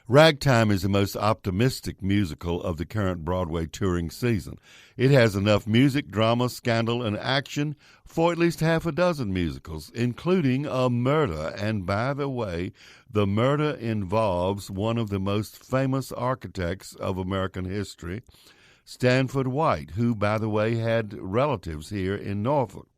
Ragtime is the most optimistic musical of the current Broadway touring season. It has enough music, drama, scandal, and action for at least half a dozen musicals, including a murder. And by the way, the murder involves one of the most famous architects of American history, Stanford White, who, by the way, had relatives here in Norfolk.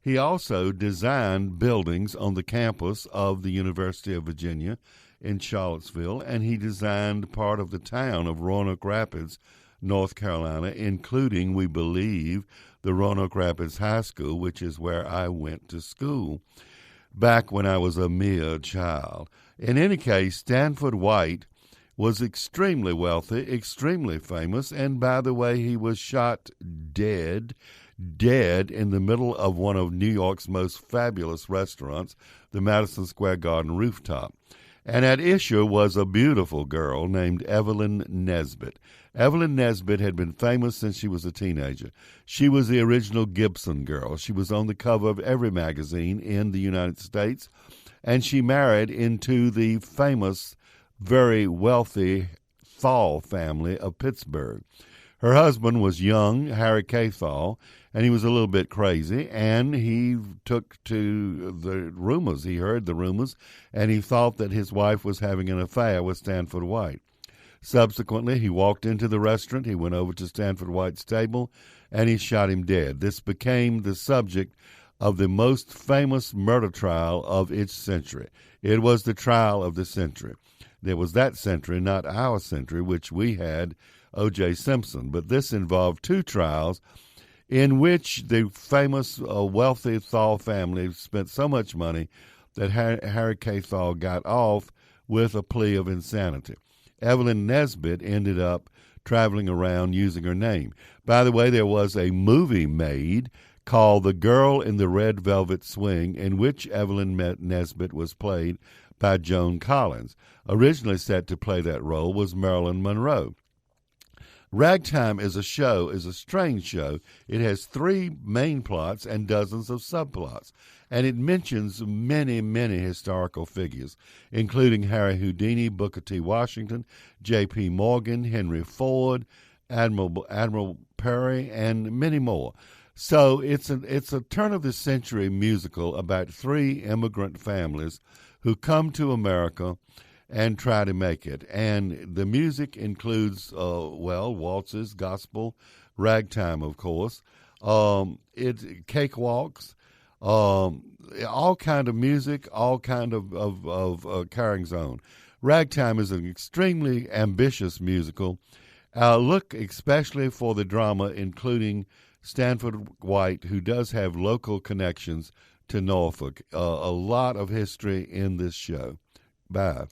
He also designed buildings on the campus of the University of Virginia in Charlottesville, and he designed part of the town of Roanoke Rapids, North Carolina, including, we believe, the Roanoke Rapids High School, which is where I went to school back when I was a mere child. In any case, Stanford White was extremely wealthy, extremely famous, and by the way, he was shot dead in the middle of one of New York's most fabulous restaurants, the Madison Square Garden rooftop. And at issue was a beautiful girl named Evelyn Nesbit. Evelyn Nesbit had been famous since she was a teenager. She was the original Gibson girl. She was on the cover of every magazine in the United States, and she married into the famous, very wealthy Thal family of Pittsburgh. Her husband was young, Harry K. Thal, and he was a little bit crazy, and he took to the rumors. He heard the rumors, and he thought that his wife was having an affair with Stanford White. Subsequently, he walked into the restaurant, he went over to Stanford White's table, and he shot him dead. This became the subject of the most famous murder trial of its century. It was the trial of the century. There was that century, not our century, which we had O.J. Simpson, but this involved two trials in which the famous wealthy Thal family spent so much money that Harry K. Thal got off with a plea of insanity. Evelyn Nesbit ended up traveling around using her name. By the way, there was a movie made called The Girl in the Red Velvet Swing, in which Evelyn Nesbit was played by Joan Collins. Originally set to play that role was Marilyn Monroe. Ragtime is a strange show. It has three main plots and dozens of subplots, and it mentions many, many historical figures, including Harry Houdini, Booker T. Washington, J.P. Morgan, Henry Ford, Admiral Perry, and many more. So it's a turn-of-the-century musical about three immigrant families who come to America and try to make it. And the music includes, waltzes, gospel, ragtime, of course, cakewalks, all kind of music, all kind of carryings on. Ragtime is an extremely ambitious musical. Look especially for the drama, including Stanford White, who does have local connections to Norfolk. A lot of history in this show. Bye.